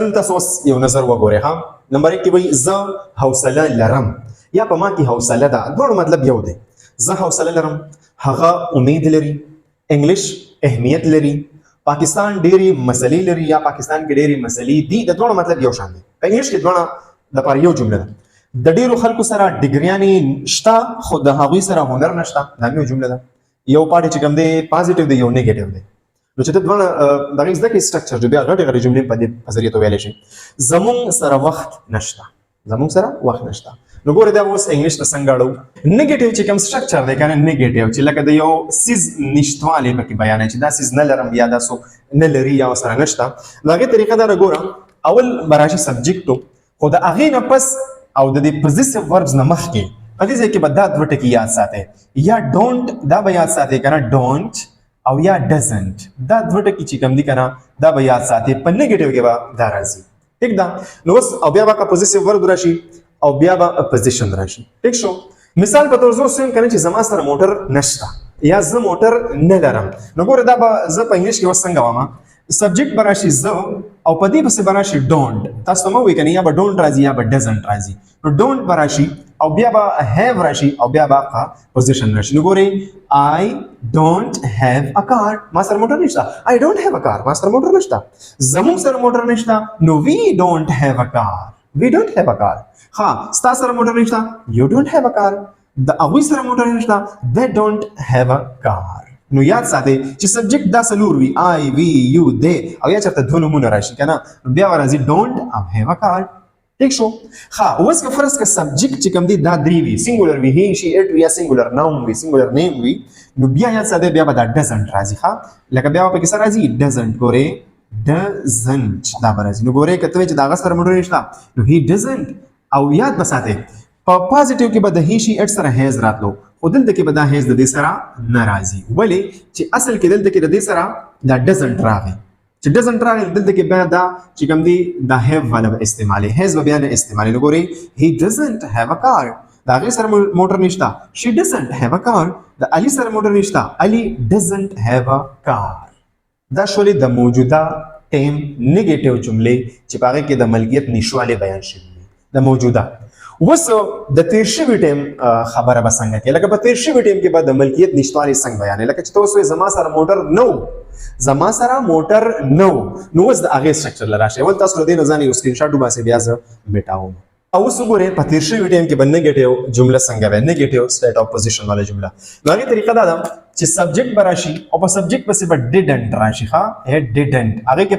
تاسو یو نظر وګورئ ها. نمبر 1 کې وایي زه حوصله لرم یا په ما کې حوصله ده. دواړو مطلب یو دی. زه حوصله لرم، هغه امید لري، انګلیش اهمیت لري، پاکستان ډېری مسلې لري یا پاکستان کې ډېری مسلې دي. د دواړو مطلب یو شان دی. په انګلیش کې دواړه لپاره یو جمله ده. د ډېرو خلکو سره ډیګریانې شته خو د هغوی سره هنر نشته. دا یو جمله ده. یو پارټي چې کوم دی پازیټیو دی، یو نیګیټیو دی. نو چې د دواړه دغه زده کړې سټرکچر دی، بیا غټې غټې جملې په دې ذریعه ویلی شي. زمونږ سره وخت نشته، زمونږ سره وخت نشته. نو ګوره دا اوس انګلیش ته څنګه اړو. نیګیټیو چې کوم سټرکچر دی کنه، نیګیټیو چې لکه د یو سیز نشتوالی پکې بیانوي چې دا سیز نه لرم یا دا څوک نه لري یا ورسره نشته. د هغې طریقه دا ګوره، اول به راشي سبجیکټو، خو د هغې نه پس او د دې پوزیسیو وربز نه مخکې په دې ځای کې به دا دوه ټکي یاد ساتئ. یا ډونټ دا به یاد ساتئ کنه، ډونټ او یا ډزنټ دا دوه ټکي چې کوم دي کنه دا به یاد ساتئ. په نیګیټیو کې به دا راځي. ټیک ده. نو اوس او بیا به پوزیسیو ورب راشي او بیا به پوزیشن راشي. ټیک شو. مثال په تور زه وایم کنه چې زما سره موټر نشته یا زه موټر نه لرم. نو ګوره دا به زه په انګلیش کې اوس څنګه وایم، سبجیکټ به راشي زه او په دې پسې به راشي ډونټ. تاسو ته مه وایئ کنه یا به ډونټ راځي یا به ډزنټ راځي. نو ډونټ به راشي او بیا به هیو راشي او بیا به پوزیشن راشي. نو ګورئ I don't have a car. ما سره موټر نشته. I don't have a car. ما سره موټر نشته. زموږ سره موټر نشته. نو we don't have a car. We don't have a car. ها ستا سره موټر نشته. You don't have a car. د هغوی سره موټر نشته. They don't have a car. نو یاد ساتئ چې سبجیکټ دا څلور وي، I, we, you, they او یا چېرته دوه نومونه راشي که نه، نو بیا به راځي don't او have a car. ٹھیک شو. ښه اوس که فرض که سبجیکټ چې کوم دی دا درې وي، سینګولر وي، هی شي اټ وي یا سینګولر ناون وي، سینګولر نیم وي، نو بیا یاد ساتئ بیا به دا ډزنټ راځي. ښه لکه بیا به پکې څه راځي، ډزنټ. ګورئ ډزنټ دا به راځي. نو ګورئ که ته وایې چې د هغه سره موټر نشته نو هی ډزنټ. او یاد به ساتئ په پازیټیو کې به د هی شي اټ سره هیز راتلو، خو دلته کې به دا هیز د دې سره نه راځي. ولې چې اصل کې دلته کې د دې سره دا ډزنټ راغی. چې ډزنټ راغی دلته کې بیا دا چې کوم دی دا هیو والا به استعمالي، هیز به بیا نه استعمالي. نو ګورئ هی ډزنټ هیو ا کار. د هغې سره موټر نشته. شي ډزنټ هیو ا کار. د علي سره موټر نشته. علي ډزنټ هیو ا کار. دا شولې د موجوده ټیم نیګیټیو جملې چې په هغې کې د ملکیت نشوالی بیان شوي دي. د موجوده اوس د تیر شوي ټیم خبره به څنګه کوي. لکه په تیر شوي ټیم کې به د ملکیت نشتوالی څنګه بیانوي. لکه چې ته اوس وایې زما سره موټر نه و، زما سره موټر نه و، نو اوس د هغې سټرکچر له راشئ. اول تاسو له دې نه ځان یو سکرین شاټ وباسئ، بیا زه میټاوم. او اوس وګورئ په تیر شوي ټیم کې به نیګیټیو جمله څنګه وي، نیګیټیو سټیټ اف پوزیشن والا جمله. نو هغې طریقه دا ده چې سبجیکټ به راشي او په سبجیکټ پسې به ډیډنټ راشي. ښه ډیډنټ. هغې کې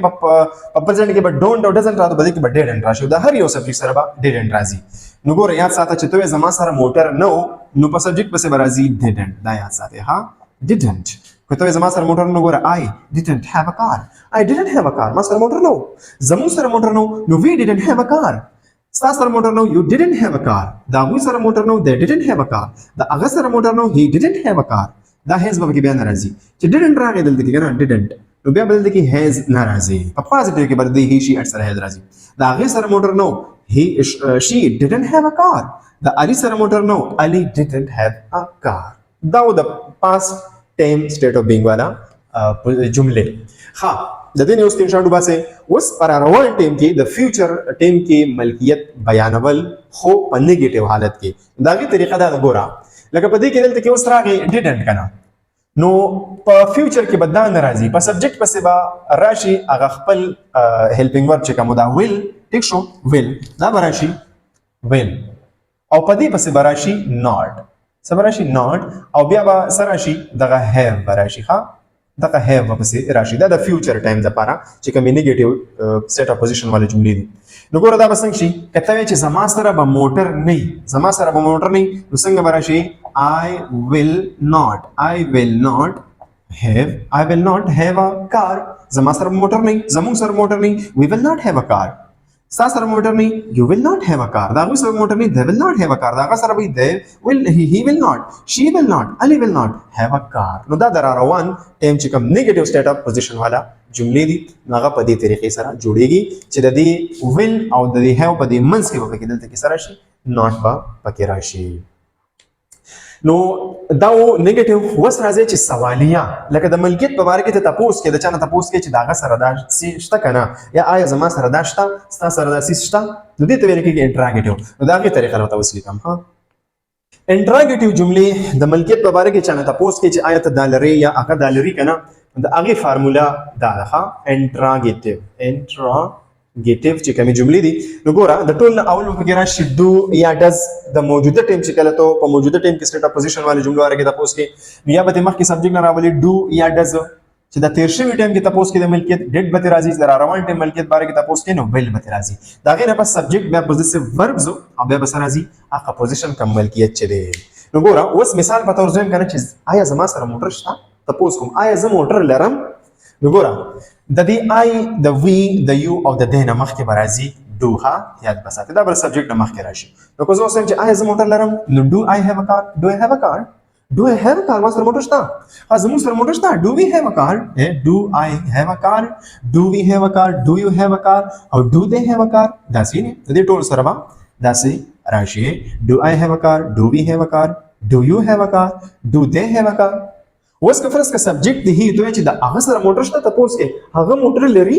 په پرزنټ کې به ډونټ او ډزنټ راځي، په دې کې به ډیډنټ راشي. د هر یو سبجیکټ سره به ډیډنټ راځي. نو ګوره یاد ساته چې ته وایې زما سره موټر نه و، نو په سبجیکټ پسې به راځي ډیډنټ. دا یاد ساتئ. ها ډیډنټ. که ته وایې زما سره موټر نه، ګوره I didn't have a car. I didn't have a car. ما سره موټر نه و. زموږ سره موټر نه و، نو we didn't have a car. ستا سره موټر نه و، you didn't have a car. د هغوی سره موټر نه و، they didn't have a car. د هغه سره موټر نه و، he didn't have a car. دا هیز به پکې بیا نه راځي. چې ډیډنټ راغی دلته کې که نه ډیډنټ، نو بیا به دلته کې هیز نه راځي. په پازیټیو کې به د هی شي اټ سره هیز راځي. د هغې سره موټر نه و، she didn't have a car. د علي سره موټر نه و، علي didn't have a car. دا و د past time state of being والا جملې. ښه د دې نه یو سکرین شاټ وباسئ. اوس پر روان ټیم کې د فیوچر ټیم کې ملکیت بیانول خو په نیګیټیو حالت کې. د هغې طریقه دا ده ګوره، لکه په دې کې دلته کې اوس راغی ډیډنټ که نه، نو په فیوچر کې به دا نه راځي. په سبجیکټ پسې به راشي هغه خپل هیلپینګ ورب چې کوم دا ویل. ټیک شو. ویل دا به راشي ویل، او په دې پسې به راشي ناٹ. څه به راشي ناٹ. او بیا به څه راشي دغه هیو به راشي. ښه دغه هیو به پسې راشي. دا د فیوچر ټایم دپاره چې کومې نیګیټیو سیټ اف پوزیشن والې جملې دي. نو ګوره دا به څنګه شي، که ته وایې چې زما سره به موټر نه وي، زما سره به موټر نه وي، نو څنګه به راشي I will not have a car. زما سره موټر نه وي، زموږ سره موټر نه وي، we will not have a car. ستا سره موټر نه وي، you will not have a car. د هغوی سره موټر نه وي، they will not have a car. د هغه سره به he will not, she will not, Ali will not have a car. نو دا د راروان ټایم چې کوم نیګیټیو سټیټ اف پوزیشن والا جملې دي، نو هغه په دې طریقې سره جوړېږي چې د دې will او د دې have په دې منځ کې به پکې دلته کې سره شي ناٹ به پکې راشي. نو دا نیگیټیو وس راځي چې سوالیه لکه د ملکیت په باره کې ته تپوس کې د چا نه تپوس کې چې داغه سره دا سی شته کنه یا آیا زما سره دا شته ستا سره دا سی شته نو دې ته ویل کېږي انټراګیټیو نو دا غي طریقه راته وسلی کوم ها انټراګیټیو جملې د ملکیت په باره کې چا نه تپوس کې چې آیا ته دا لري یا هغه دا لري کنه د هغه فارمولا دا ده انټراګیټیو چې کومې جملې دي نو ګوره د ټول اول په کې راشي ډو یا ډز د موجوده ټیم چې کله ته په موجوده ټیم کې سټیټ اپوزیشن والی جملو راګه د پوس کې نو یا به مخکې سبجیکټ نه راولي ډو یا ډز چې د تیر شوی ټیم کې تاسو کې د ملکیت ډیټ به راځي د روان ټیم ملکیت باره کې تاسو کې نو ویل به راځي دا غیر په سبجیکټ بیا پوزیشن وربز او بیا به راځي هغه پوزیشن کم ملکیت چي دي نو ګوره اوس مثال په تور ځم کنه چې آیا زما سره موټر شته تاسو کوم آیا زما موټر لرم نو ګوره د دې آی د وی د یو او د د نه مخکې برازي ډو ها یاد بساته دا بل سبجیکټ نه مخکې راشي نو کوم څه چې آی زه موټر لرم نو ډو آی هاف ا کار ډو آی هاف ا کار ډو آی هاف ا کار ما سره موټر شته زموږ سره موټر شته ډو وی هاف ا کار ډو آی هاف ا کار ډو وی هاف ا کار ډو یو هاف ا کار او ډو دے هاف ا کار دا سي نه د دې ټول سره با دا سي راشي ډو آی هاف ا کار ډو وی هاف ا کار ډو یو هاف ا کار ډو دے هاف ا کار اوس که فرض کا سبجیکٹ دی ته چې د هغه سره موټر شته تاسو کې هغه موټر لري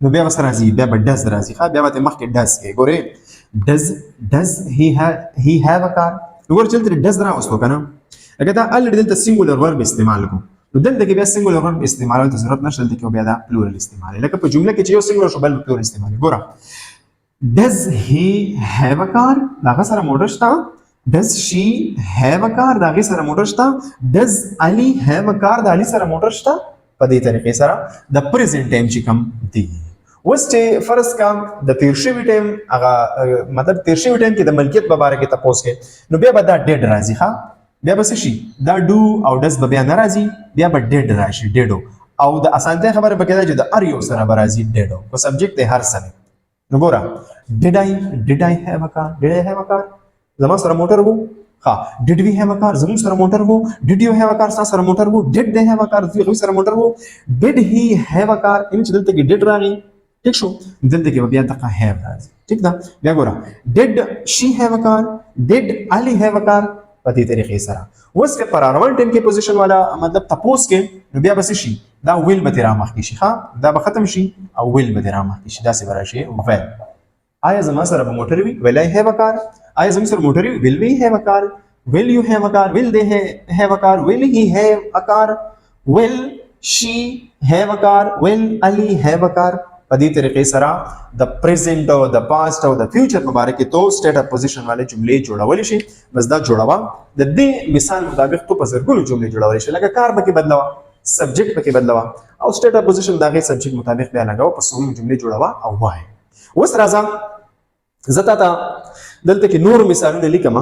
نو بیا وسره راځي بیا به ډز راځي ښه بیا به مخکې ډز کې ګوره ډز هی هاف ا کار وګور چې ډز راوستو کنه اګه دا الډ دلته سنگولر ورب استعمال کو نو دلته کې بیا سنگولر ورب استعمال ته ضرورت نشته دلته کې بیا دا پلورل استعمال لکه په جمله کې چې یو سنگولر شو بل پلورل استعمال ګوره ډز هی هاف ا کار دا سره موټر شته Does she have a car دا غي سره موټر شته Does Ali have a car دا علي سره موټر شته په دې طریقې سره د پریزنت ټایم چې کوم دی اوس چې فرض کا د تیر شوی ټایم هغه مطلب تیر شوی ټایم کې د ملکیت په اړه کې تاسو کې نو بیا به دا ډیډ راځي ښا بیا به شي دا ډو او ډز به بیا نه راځي بیا به ډیډ راشي ډیډو او د اسانته خبره به کېده چې د ار یو سره به راځي ډیډو په سبجیکټ هر سره نو ګوره did I have a car زما سره موټر وو ها did we have a car زموږ سره موټر وو did you have a car تاسو سره موټر وو did they have a car دوی سره موټر وو did he have a car ان چې دلته کې did راغی ٹھیک شو دلته کې بیا دغه have راځي ٹھیک ده بیا ګوره did she have a car did Ali have a car په دې طریقې سره اوس که پر روان ټیم کې پوزیشن والا مطلب تپوس کې نو بیا بس شي دا ویل به تیرا مخ کې شي ها دا به ختم شي او ویل به تیرا مخ کې شي دا څه براشي ویل آیا زما سره به موټر وي will I have a car آیا زما سره موټر وي will we have a car will you have a car will they have a car will he have a car will she have a car will Ali have a car په دې طریقې سره د پریزنت او د پاست او د فیوچر په اړه کې تو سټیټ اپوزیشن والے جملې جوړول شي بس دا جوړوا د دې مثال مطابق تو په زرګونو جملې جوړول شي لکه کار پکې بدلوا سبجیکټ پکې بدلوا او سټیټ اپوزیشن دا غي سبجیکټ مطابق بیا لګاو په څو جملې جوړوا او وای اوس راځه زتا ته دلته کې نور مثالونه لیکم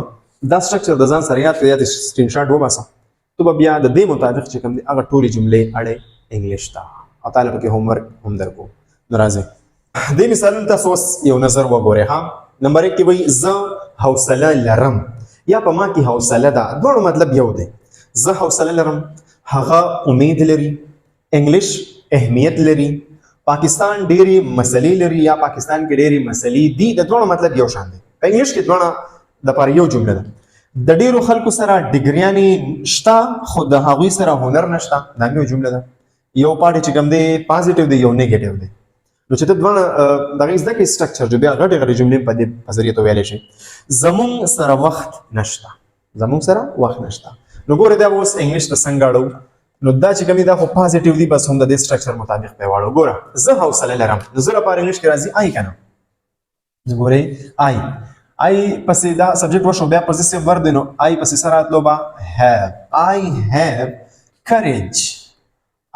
دا سټرکچر د ځان سره یاد کړئ د سکرین شاټ وباسه تو بیا د دې مطابق چې کوم دي هغه ټولې جملې اړه انګلیش ته او طالب کې هوم ورک هم درکو ناراضه دې مثالونه تاسو یو نظر وګورئ ها نمبر 1 کې وایي ز حوصله لرم یا په ما کې حوصله ده دوه مطلب یو دی ز حوصله لرم هغه امید لري انګلیش اهمیت لري پاکستان ډېری مسلې لري یا پاکستان کې ډېری مسلې دي د دوه مطلب یو شان دی په انګلیش کې دوه د پر یو جمله ده د ډېرو خلکو سره ډیګریانې شته خو د هغوی سره هنر نشته دا یو جمله ده یو پارټ چې کوم دی پازیټیو دی یو نیگیټیو دی نو چې ته دوه دغه زده کې سټرکچر جو بیا غټه غټه جملې په دې په ذریعہ تو ویلې شي زمون سره وخت نشته زمون سره وخت نشته نو ګوره دا اوس انګلیش ته څنګه اړو نو دا چې کومي دا خو پازیټیو دی بس هم د دې سټرکچر مطابق په واړو ګوره زه حوصله لرم نو زه لپاره انګلیش کې راځي آی کنه ګوره آی پسې دا سبجیکټ وشو بیا پوزیسیو ورب دی نو آی پسې سره راتلو با have I have courage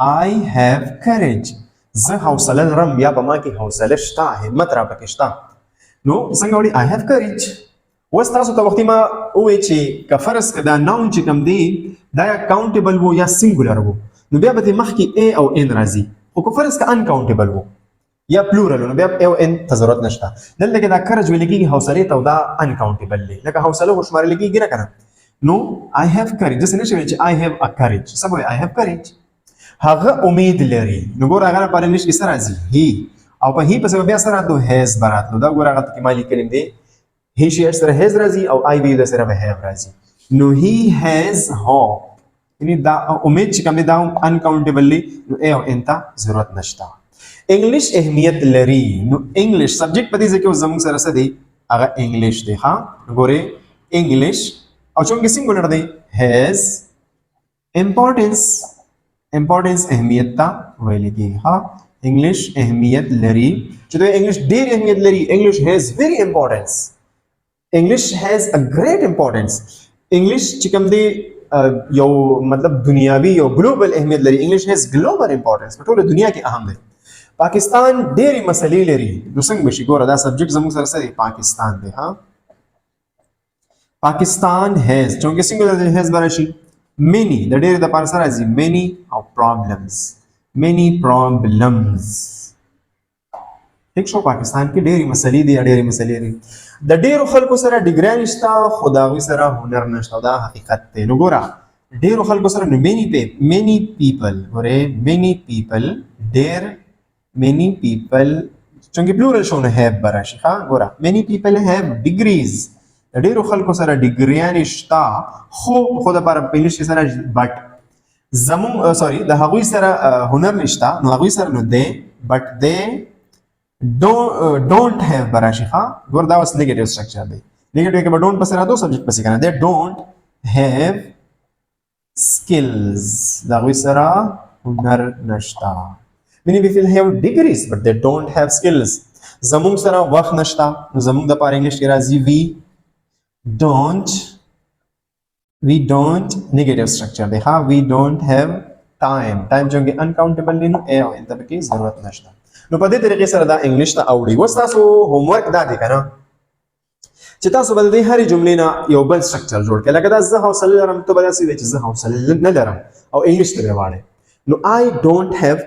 I have courage زه حوصله لرم یا په ما کې حوصله شته همت را پکې شته نو څنګه وړي I have courage اوس تاسو ته وختي ما وایي چې که فرض که دا ناون چې کوم دی دا یا کاونټیبل وو یا سنګولر وو نو بیا به مخکې A او N راځي خو که فرض که انکاونټیبل وو یا پلورل نو بیا A او N ته ضرورت نشته دلته کې دا کرج ویل کېږي حوصلې ته دا انکاونټیبل دی لکه حوصله وشمارل کېږي نه کنه نو I have courage داسې نشي ویل چې I have a courage څه وایي I have courage هغه امید لري نو ګوره هغه په انګلیش کې سره راځي هی او په هی پسې بیا سره راځي هیز براتلو دا ګوره هغه کې مالی کلم دی هی شي سره هیز راځي او آی وی د سره به هاف راځي نو هی هیز هوپ یعنی دا امید چې کوم دی دا انکاونټیبلی نو ای او انت ضرورت نشته. انګلیش اهمیت لري نو انګلیش سبجیکټ په دې ځکه اوس زموږ سره څه دی هغه انګلیش دی. ها ګوره انګلیش او چونګې سنگولر دی هیز امپورټنس اهمیت تا ویل کېږي. ها انګلیش اهمیت لري چې دوی انګلیش ډېر اهمیت لري. انګلیش هیز ویری امپورټنس انګلیش هیز ا ګریټ امپورټنس. انګلیش چې کوم دی یو مطلب دنیاوی یو ګلوبل اهمیت لري. انګلیش هیز ګلوبل امپورټنس په ټوله دنیا کې اهم دی. پاکستان ډېری مسلې لري نو څنګه بشي ګوره دا سبجیکټ زموږ سره څه دی پاکستان دی. ها پاکستان هیز چونکه سنگولر دی هیز براشي many د ډېر د پار سره راځي many او problems ټیک شو. پاکستان کې ډېری مسلې دي ډېری مسلې لري. د ډېرو خلکو سره ډیګري نشته خو د هغوی سره هنر نشته دا حقیقت دی. نو ګوره ډېرو خلکو سره نو many people ګوره many people ډېر many people چونکه پلورل شو نو have براشي. ها ګوره many people have degrees د ډېرو خلکو سره ډیګریانې شته خو د لپاره په انګلیش کې سره بټ زموږ سوري د هغوی سره هنر نشته نو هغوی سره نو دی بټ دی don't have براشي. ها ګور دا اوس نیگیټیو سټرکچر دی. نیگیټیو کې به don't پسې راځو سبجیکټ پسې کنه. they don't have skills د هغوی سره هنر نشته. many people have degrees but they don't have skills. زموږ سره وخت نشته نو زموږ د لپاره انګلیش کې راځي we don't negative structure دی. ها we don't have time چونکه uncountable دی نو ای او انت پکې ضرورت نشته. نو په دې طریقې سره دا انګلیش ته اوړي. اوس تاسو هوم ورک دا دی کنه چې تاسو به د هرې جملې نه یو بل سټرکچر جوړ کړئ. لکه دا زه حوصله لرم ته به داسې وایې چې زه حوصله نه لرم او انګلیش ته به واړې نو I don't have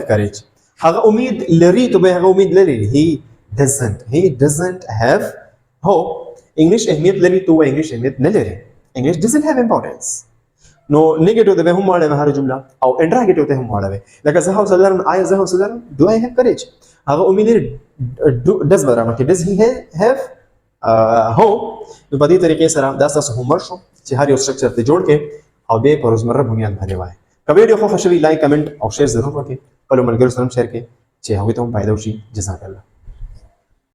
courage هغه امید لري ته به هغه امید لري. he doesn't have hope. انګلیش اهمیت لري ته انګلیش اهمیت نه لري. انګلیش doesn't have importance. نو نیگیټیو ته به هم واړوي هر جمله او انټراګیټیو ته هم واړوي. لکه زه حوصله لرم آیا زه حوصله لرم do I have courage هغه امید لري does برابر کې does he have hope. نو په دې طریقې سره دا تاسو هم ورشو چې هر یو سټرکچر ته جوړ کې او به په روزمره بنیاد باندې وایي. که ویډیو خو خوښوي لایک کمنټ او شیر ضرور وکړئ. خپل ملګرو سره شیر کړئ چې هغوی ته هم فایده وشي. جزاک الله.